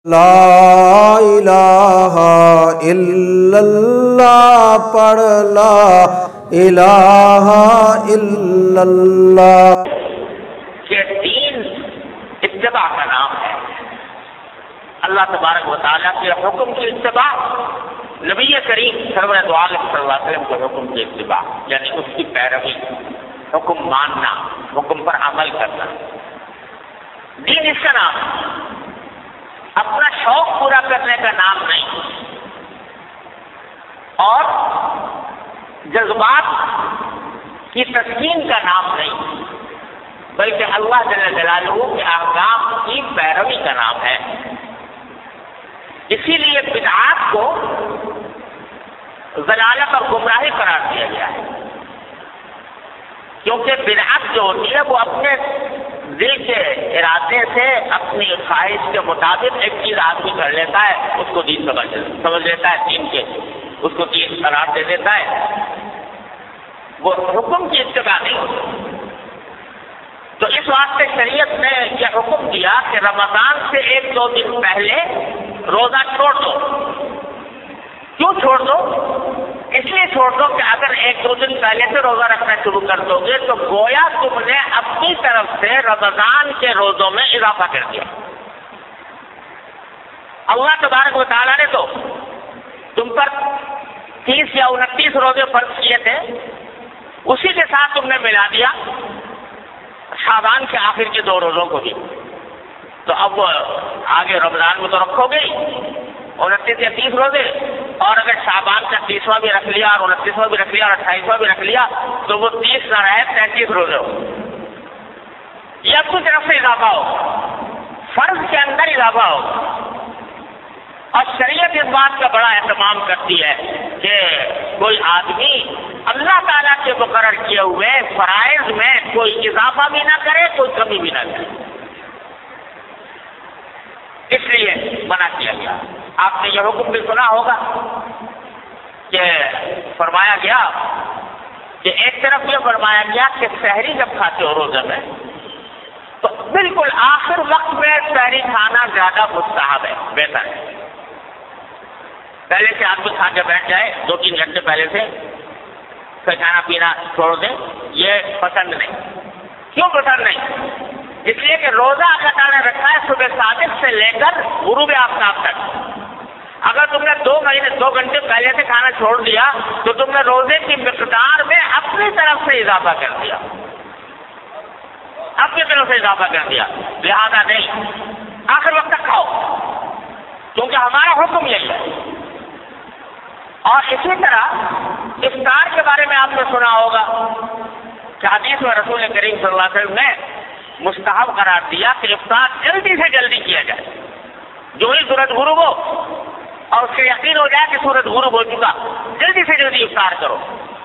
لا الہ الا اللہ پڑھ لا الہ الا اللہ کہ دین اتباع کا نام ہے۔ اللہ تبارک و تعالیٰ کے حکم کی اتباع، نبی کریم سرور دو عالم صلی اللہ علیہ وسلم کے حکم کی اتباع، یعنی اس کی پیروی، حکم ماننا، حکم پر عمل کرنا۔ دین اس کا نام ہے، اپنا شوق پورا کرنے کا نام نہیں، اور جذبات کی تسکین کا نام نہیں، بلکہ اللہ جل جلالہ کے احکام کی پیروی کا نام ہے۔ اسی لیے بدعات کو ضلالت اور گمراہی قرار دیا گیا ہے، کیونکہ بدعت جو ہوتی ہے وہ اپنے دل کے ارادے سے اپنی خواہش کے مطابق ایک چیز آدمی کر لیتا ہے، اس کو دین سمجھ لیتا ہے، دین کے اس کو دین قرار دے دیتا ہے، وہ حکم کی اتباع نہیں ہوتی۔ تو اس واسطے شریعت نے یہ حکم دیا کہ رمضان سے 1-2 دن پہلے روزہ چھوڑ دو۔ کیوں چھوڑ دو؟ اس لیے چھوڑ دو کہ اگر 1-2 دن پہلے سے روزہ رکھنا شروع کر دو گے تو گویا تم نے اپنی طرف سے رمضان کے روزوں میں اضافہ کر دیا۔ اللہ تبارک و تعالیٰ نے تو تم پر 30 یا 29 روزے فرض کیے تھے، اسی کے ساتھ تم نے ملا دیا شعبان کے آخر کے 2 روزوں کو بھی، تو اب آگے رمضان میں تو رکھو گے 29 یا 30 روزے، اور اگر شعبان کا 30واں بھی رکھ لیا اور 29واں بھی رکھ لیا اور 28واں بھی رکھ لیا تو وہ 30 نہ رہے 33 روزے ہو۔ یہ اپنی طرف سے اضافہ ہو، فرض کے اندر اضافہ ہو۔ اور شریعت اس بات کا بڑا اہتمام کرتی ہے کہ کوئی آدمی اللہ تعالیٰ کے مقرر کیے ہوئے فرائض میں کوئی اضافہ بھی نہ کرے، کوئی کمی بھی نہ کرے، اس لیے منع کیا گیا۔ آپ نے یہ حکم بھی سنا ہوگا کہ فرمایا گیا کہ ایک طرف یہ فرمایا گیا کہ سحری جب کھاتے ہو روزے میں تو بالکل آخر وقت میں سحری کھانا زیادہ مستحب ہے، بہتر ہے۔ پہلے سے آدمی کھا کے بیٹھ جائے 2-3 گھنٹے پہلے سے پھر کھانا پینا چھوڑ دیں، یہ پسند نہیں۔ کیوں پسند نہیں؟ اس لیے کہ روزہ اللہ تعالیٰ نے رکھا ہے صبح صادق سے لے کر غروب آفتاب تک۔ اگر تم نے 2 گھنٹے پہلے سے کھانا چھوڑ دیا تو تم نے روزے کی مقدار میں اپنی طرف سے اضافہ کر دیا، اپنی طرف سے اضافہ کر دیا، لہذا نہیں، آخر وقت تک کھاؤ، کیونکہ ہمارا حکم یہی ہے۔ اور اسی طرح افطار کے بارے میں آپ نے سنا ہوگا کہ حدیث میں رسول کریم صلی اللہ علیہ وسلم نے مستحب قرار دیا کہ افطار جلدی سے جلدی کیا جائے، جو ہی سورج غروب ہو اور اس سے یقین ہو جائے کہ سورج غروب ہو چکا، جلدی سے جلدی افطار کرو،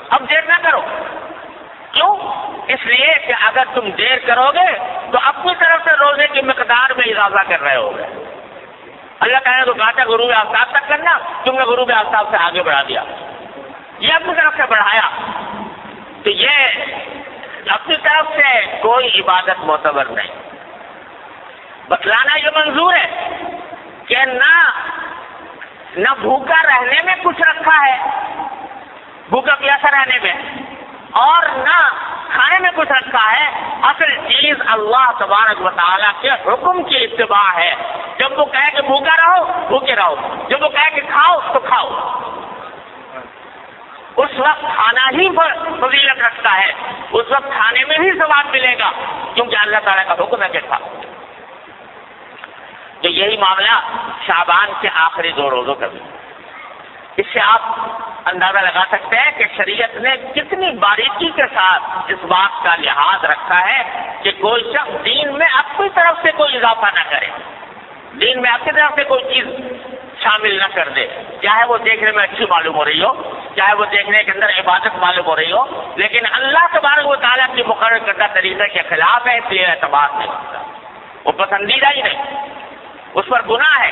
اب دیر نہ کرو۔ کیوں؟ اس لیے کہ اگر تم دیر کرو گے تو اپنی طرف سے روزے کی مقدار میں اضافہ کر رہے ہوگے۔ اللہ تعالیٰ نے تو کہا تھا غروب آفتاب تک کرنا، تم نے غروب آفتاب سے آگے بڑھا دیا، یہ اپنی طرف سے بڑھایا، تو یہ اپنی طرف سے کوئی عبادت معتبر نہیں۔ بتلانا یہ منظور ہے کہ نہ بھوکا رہنے میں کچھ رکھا ہے، بھوکا پیاسا رہنے میں، اور نہ کھانے میں کچھ رکھا ہے۔ اصل چیز اللہ تبارک و تعالیٰ کے حکم کی اتباع ہے۔ جب وہ کہے کہ بھوکا رہو بھوکے رہو، جب وہ کہے کہ کھاؤ تو کھاؤ، اس وقت کھانا ہی فضیلت رکھتا ہے، اس وقت کھانے میں ہی ثواب ملے گا، کیونکہ اللہ تعالیٰ کا حکم ہے کہ کھاؤ۔ تو یہی معاملہ شعبان کے آخری 2 روزوں کا بھی۔ اس سے آپ اندازہ لگا سکتے ہیں کہ شریعت نے کتنی باریکی کے ساتھ اس بات کا لحاظ رکھا ہے کہ کوئی شخص دین میں اپنی طرف سے کوئی اضافہ نہ کرے، دین میں اپنی طرف سے کوئی چیز شامل نہ کر دے، چاہے وہ دیکھنے میں اچھی معلوم ہو رہی ہو، چاہے وہ دیکھنے کے اندر عبادت معلوم ہو رہی ہو، لیکن اللہ تبارک و تعالیٰ کی مقرر کردہ طریقے کے خلاف ہے، اس لیے اعتبار نہیں ہوتا، وہ پسندیدہ ہی نہیں، اس پر گناہ ہے۔